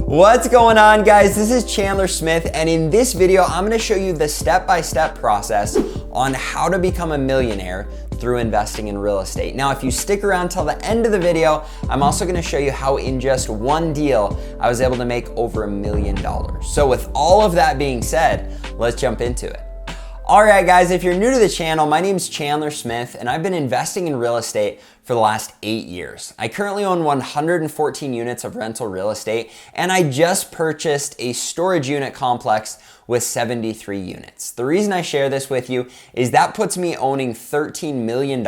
What's going on, guys? This is Chandler Smith, and in this video, I'm gonna show you the step-by-step process on how to become a millionaire through investing in real estate. Now, if you stick around till the end of the video, I'm also gonna show you how in just one deal, I was able to make over $1 million. So with all of that being said, let's jump into it. All right, guys, if you're new to the channel, my name is Chandler Smith, and I've been investing in real estate for the last 8 years. I currently own 114 units of rental real estate, and I just purchased a storage unit complex with 73 units. The reason I share this with you is that puts me owning $13 million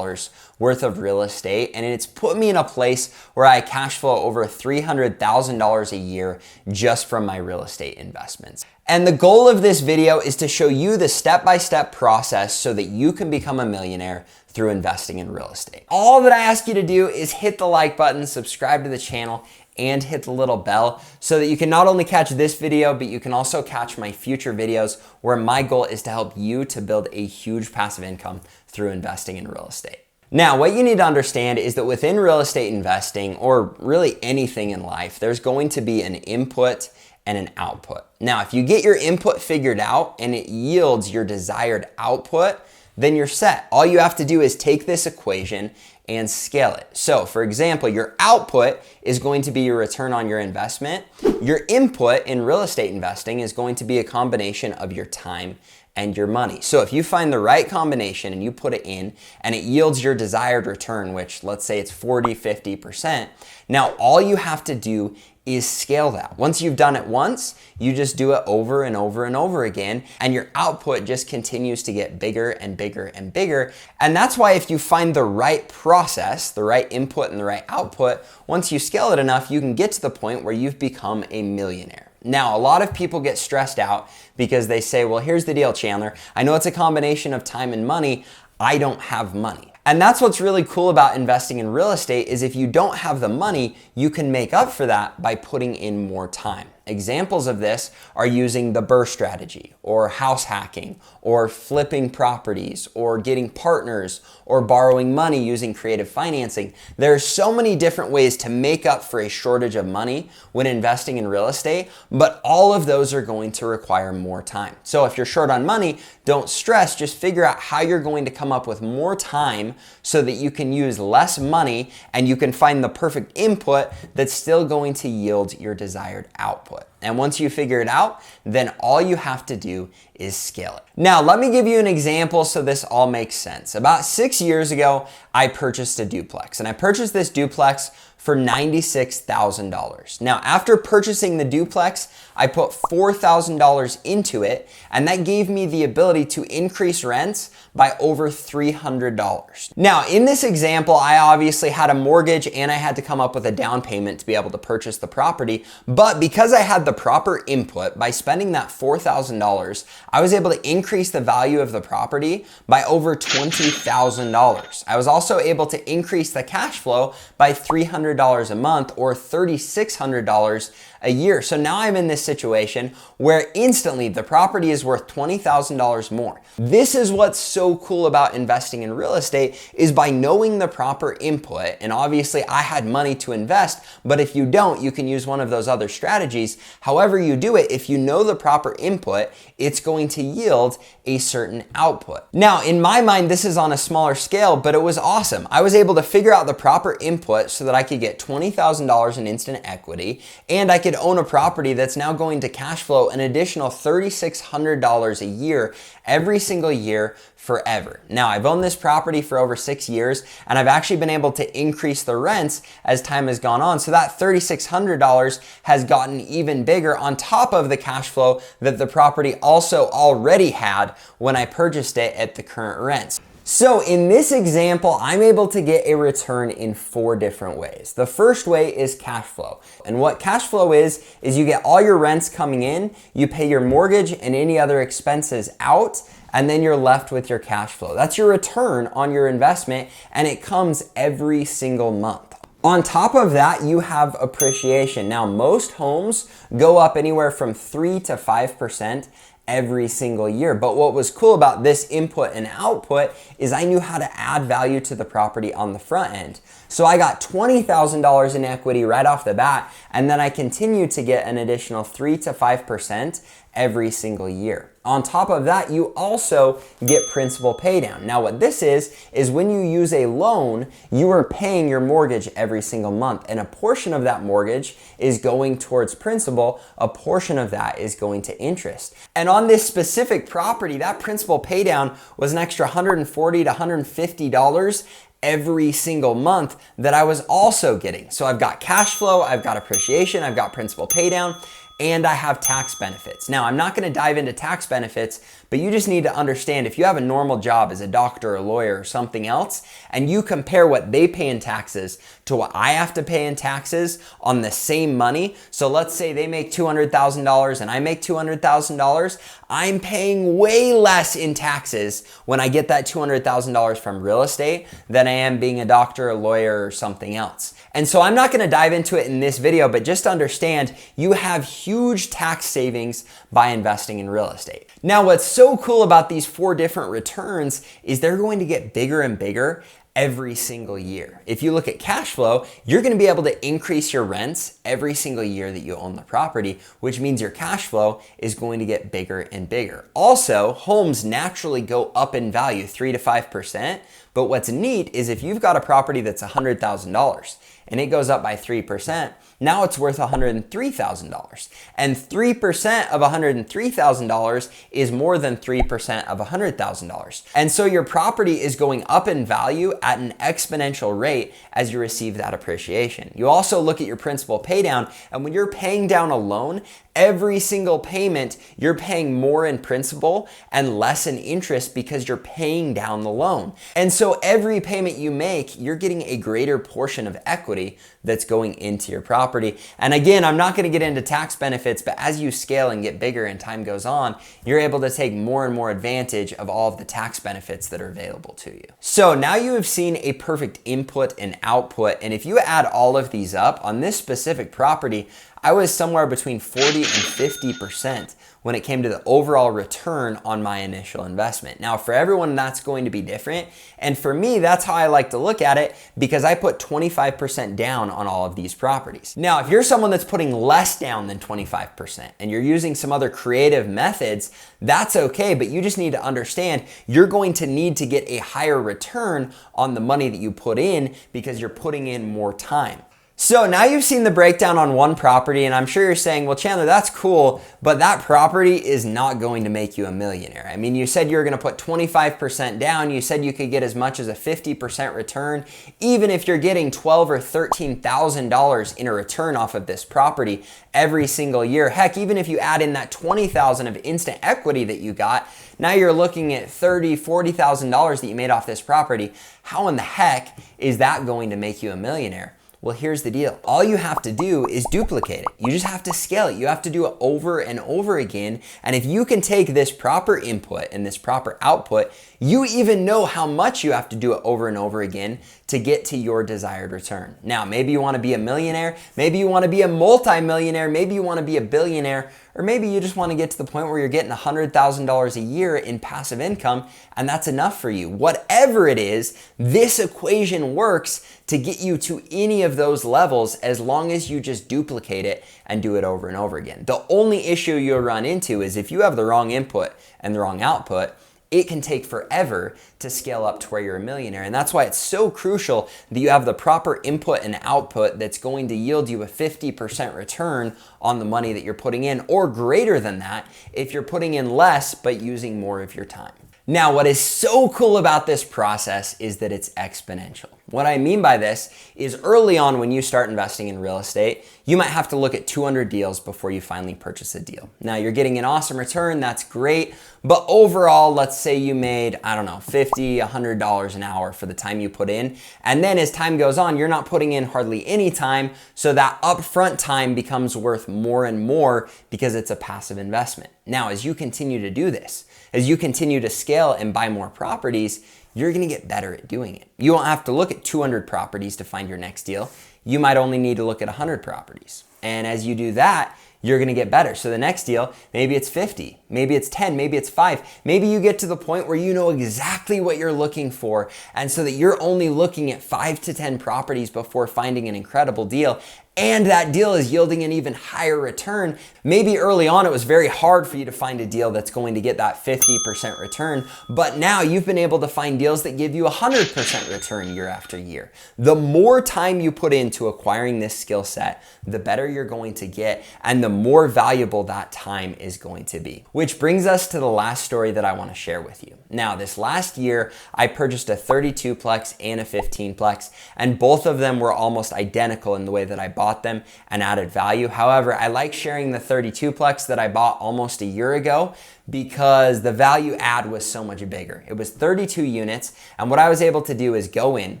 worth of real estate, and it's put me in a place where I cash flow over $300,000 a year just from my real estate investments. And the goal of this video is to show you the step-by-step process so that you can become a millionaire through investing in real estate. All that I ask you to do is hit the like button, subscribe to the channel, and hit the little bell so that you can not only catch this video, but you can also catch my future videos where my goal is to help you to build a huge passive income through investing in real estate. Now, what you need to understand is that within real estate investing, or really anything in life, there's going to be an input and an output. Now, if you get your input figured out and it yields your desired output, then you're set. All you have to do is take this equation and scale it. So for example, your output is going to be your return on your investment. Your input in real estate investing is going to be a combination of your time and your money. So if you find the right combination and you put it in and it yields your desired return, which let's say it's 40, 50%, now all you have to do is scale that. Once you've done it once, you just do it over and over and over again, and your output just continues to get bigger and bigger and bigger. And that's why if you find the right process, the right input and the right output, once you scale it enough, you can get to the point where you've become a millionaire. Now, a lot of people get stressed out because they say, well, here's the deal, Chandler. I know it's a combination of time and money. I don't have money. And that's what's really cool about investing in real estate is if you don't have the money, you can make up for that by putting in more time. Examples of this are using the BRRRR strategy, or house hacking, or flipping properties, or getting partners, or borrowing money using creative financing. There are so many different ways to make up for a shortage of money when investing in real estate, but all of those are going to require more time. So if you're short on money, don't stress, just figure out how you're going to come up with more time so that you can use less money and you can find the perfect input that's still going to yield your desired output. And once you figure it out, then all you have to do is scale it. Now, let me give you an example so this all makes sense. About 6 years ago, I purchased a duplex, and I purchased this duplex for $96,000. Now, after purchasing the duplex, I put $4,000 into it, and that gave me the ability to increase rents by over $300. Now, in this example, I obviously had a mortgage and I had to come up with a down payment to be able to purchase the property, but because I had the proper input, by spending that $4,000, I was able to increase the value of the property by over $20,000. I was also able to increase the cash flow by $300 a month, or $3,600 a year. So now I'm in this situation where instantly the property is worth $20,000 more. This is what's so cool about investing in real estate, is by knowing the proper input. And obviously I had money to invest, but if you don't, you can use one of those other strategies. However you do it, if you know the proper input, it's going to yield a certain output. Now, in my mind, this is on a smaller scale, but it was awesome. I was able to figure out the proper input so that I could get $20,000 in instant equity, and I could own a property that's now going to cash flow an additional $3,600 a year every single year forever. Now, I've owned this property for over 6 years, and I've actually been able to increase the rents as time has gone on. So that $3,600 has gotten even bigger on top of the cash flow that the property also already had when I purchased it at the current rents. So in this example, I'm able to get a return in 4 different ways. The first way is cash flow. And what cash flow is you get all your rents coming in, you pay your mortgage and any other expenses out, and then you're left with your cash flow. That's your return on your investment, and it comes every single month. On top of that, you have appreciation. Now, most homes go up anywhere from 3 to 5% every single year. But what was cool about this input and output is I knew how to add value to the property on the front end. So I got $20,000 in equity right off the bat, and then I continue to get an additional 3 to 5% every single year. On top of that, you also get principal pay down. Now what this is when you use a loan, you are paying your mortgage every single month, and a portion of that mortgage is going towards principal, a portion of that is going to interest. And on this specific property, that principal pay down was an extra $140 to $150 every single month that I was also getting. So I've got cash flow, I've got appreciation, I've got principal pay down, and I have tax benefits. Now, I'm not gonna dive into tax benefits, but you just need to understand if you have a normal job as a doctor, a lawyer, or something else, and you compare what they pay in taxes to what I have to pay in taxes on the same money. So let's say they make $200,000 and I make $200,000. I'm paying way less in taxes when I get that $200,000 from real estate than I am being a doctor, a lawyer, or something else. And so I'm not gonna dive into it in this video, but just understand you have huge tax savings by investing in real estate. Now, what's so cool about these 4 different returns is they're going to get bigger and bigger every single year. If you look at cash flow, you're gonna be able to increase your rents every single year that you own the property, which means your cash flow is going to get bigger and bigger. Also, homes naturally go up in value 3 to 5%, but what's neat is if you've got a property that's $100,000 and it goes up by 3%, now it's worth $103,000. And 3% of $103,000 is more than 3% of $100,000. And so your property is going up in value at an exponential rate as you receive that appreciation. You also look at your principal pay down, and when you're paying down a loan, every single payment, you're paying more in principal and less in interest because you're paying down the loan. And so every payment you make, you're getting a greater portion of equity that's going into your property. And again, I'm not gonna get into tax benefits, but as you scale and get bigger and time goes on, you're able to take more and more advantage of all of the tax benefits that are available to you. So now you have seen a perfect input and output. And if you add all of these up on this specific property, I was somewhere between 40 and 50% when it came to the overall return on my initial investment. Now, for everyone, that's going to be different. And for me, that's how I like to look at it because I put 25% down on all of these properties. Now, if you're someone that's putting less down than 25% and you're using some other creative methods, that's okay, but you just need to understand you're going to need to get a higher return on the money that you put in because you're putting in more time. So now you've seen the breakdown on one property, and I'm sure you're saying, well, Chandler, that's cool, but that property is not going to make you a millionaire. I mean, you said you were gonna put 25% down. You said you could get as much as a 50% return, even if you're getting $12,000 or $13,000 in a return off of this property every single year. Heck, even if you add in that $20,000 of instant equity that you got, now you're looking at $30,000, $40,000 that you made off this property. How in the heck is that going to make you a millionaire? Well, here's the deal. All you have to do is duplicate it. You just have to scale it. You have to do it over and over again. And if you can take this proper input and this proper output, you even know how much you have to do it over and over again to get to your desired return. Now, maybe you want to be a millionaire, maybe you want to be a multi-millionaire, maybe you want to be a billionaire, or maybe you just want to get to the point where you're getting $100,000 a year in passive income, and that's enough for you. Whatever it is, this equation works to get you to any of those levels as long as you just duplicate it and do it over and over again. The only issue you'll run into is if you have the wrong input and the wrong output, it can take forever to scale up to where you're a millionaire. And that's why it's so crucial that you have the proper input and output that's going to yield you a 50% return on the money that you're putting in, or greater than that if you're putting in less but using more of your time. Now, what is so cool about this process is that it's exponential. What I mean by this is early on when you start investing in real estate, you might have to look at 200 deals before you finally purchase a deal. Now, you're getting an awesome return, that's great, but overall, let's say you made, I don't know, $50, $100 an hour for the time you put in, and then as time goes on, you're not putting in hardly any time, so that upfront time becomes worth more and more because it's a passive investment. Now, as you continue to do this, as you continue to scale and buy more properties, you're gonna get better at doing it. You won't have to look at 200 properties to find your next deal. You might only need to look at 100 properties. And as you do that, you're gonna get better. So the next deal, maybe it's 50, maybe it's 10, maybe it's 5. Maybe you get to the point where you know exactly what you're looking for, and so that you're only looking at 5 to 10 properties before finding an incredible deal. And that deal is yielding an even higher return. Maybe early on it was very hard for you to find a deal that's going to get that 50% return, but now you've been able to find deals that give you 100% return year after year. The more time you put into acquiring this skill set, the better you're going to get, and the more valuable that time is going to be. Which brings us to the last story that I want to share with you. Now, this last year, I purchased a 32-plex and a 15-plex, and both of them were almost identical in the way that I bought them and added value. However, I like sharing the 32-plex that I bought almost a year ago because the value add was so much bigger. It was 32 units, and what I was able to do is go in,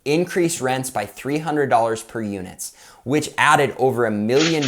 increase rents by $300 per unit, which added over $1 million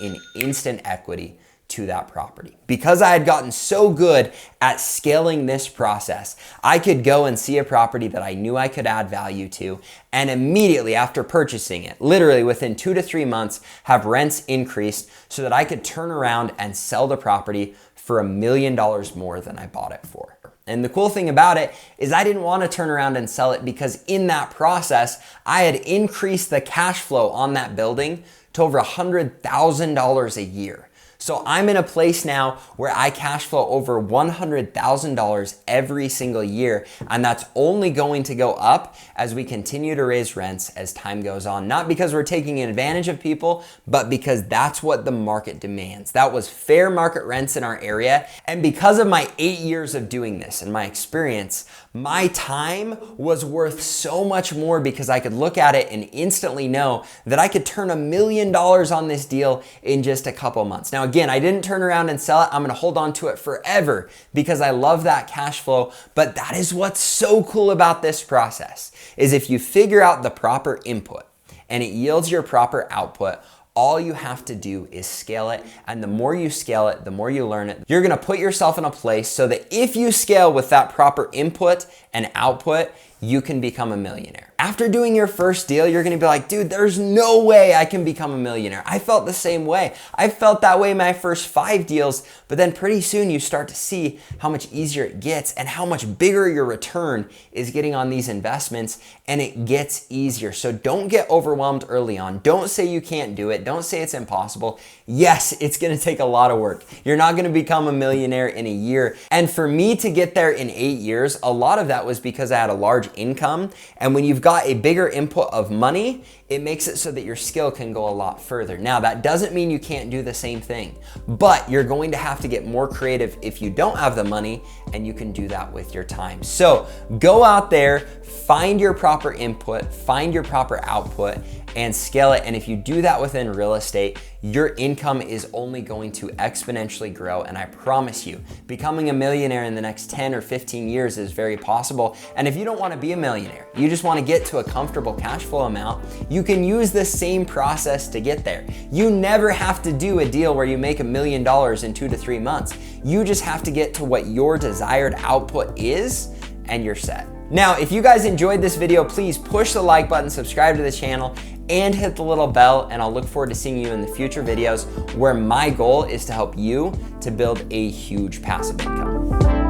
in instant equity to that property. Because I had gotten so good at scaling this process, I could go and see a property that I knew I could add value to, and immediately after purchasing it, literally within 2 to 3 months, have rents increased so that I could turn around and sell the property for $1 million more than I bought it for. And the cool thing about it is I didn't want to turn around and sell it because in that process, I had increased the cash flow on that building to over $100,000 a year. So I'm in a place now where I cash flow over $100,000 every single year, and that's only going to go up as we continue to raise rents as time goes on. Not because we're taking advantage of people, but because that's what the market demands. That was fair market rents in our area, and because of my 8 years of doing this and my experience, my time was worth so much more because I could look at it and instantly know that I could turn $1 million on this deal in just a couple months. Now, again, I didn't turn around and sell it. I'm gonna hold on to it forever because I love that cash flow. But that is what's so cool about this process, is if you figure out the proper input and it yields your proper output, all you have to do is scale it. And the more you scale it, the more you learn it, you're gonna put yourself in a place so that if you scale with that proper input and output, you can become a millionaire. After doing your first deal, you're gonna be like, dude, there's no way I can become a millionaire. I felt the same way. I felt that way my first 5 deals, but then pretty soon you start to see how much easier it gets and how much bigger your return is getting on these investments, and it gets easier. So don't get overwhelmed early on. Don't say you can't do it. Don't say it's impossible. Yes, it's gonna take a lot of work. You're not gonna become a millionaire in a year. And for me to get there in 8 years, a lot of that was because I had a large income. And when you've got a bigger input of money, it makes it so that your skill can go a lot further. Now, that doesn't mean you can't do the same thing, but you're going to have to get more creative if you don't have the money, and you can do that with your time. So go out there, find your proper input, find your proper output, and scale it. And if you do that within real estate, your income is only going to exponentially grow. And I promise you, becoming a millionaire in the next 10 or 15 years is very possible. And if you don't want to be a millionaire, you just want to get to a comfortable cash flow amount, you can use the same process to get there. You never have to do a deal where you make $1 million in 2 to 3 months. You just have to get to what your desired output is, and you're set. Now, if you guys enjoyed this video, please push the like button, subscribe to the channel, and hit the little bell, and I'll look forward to seeing you in the future videos where my goal is to help you to build a huge passive income.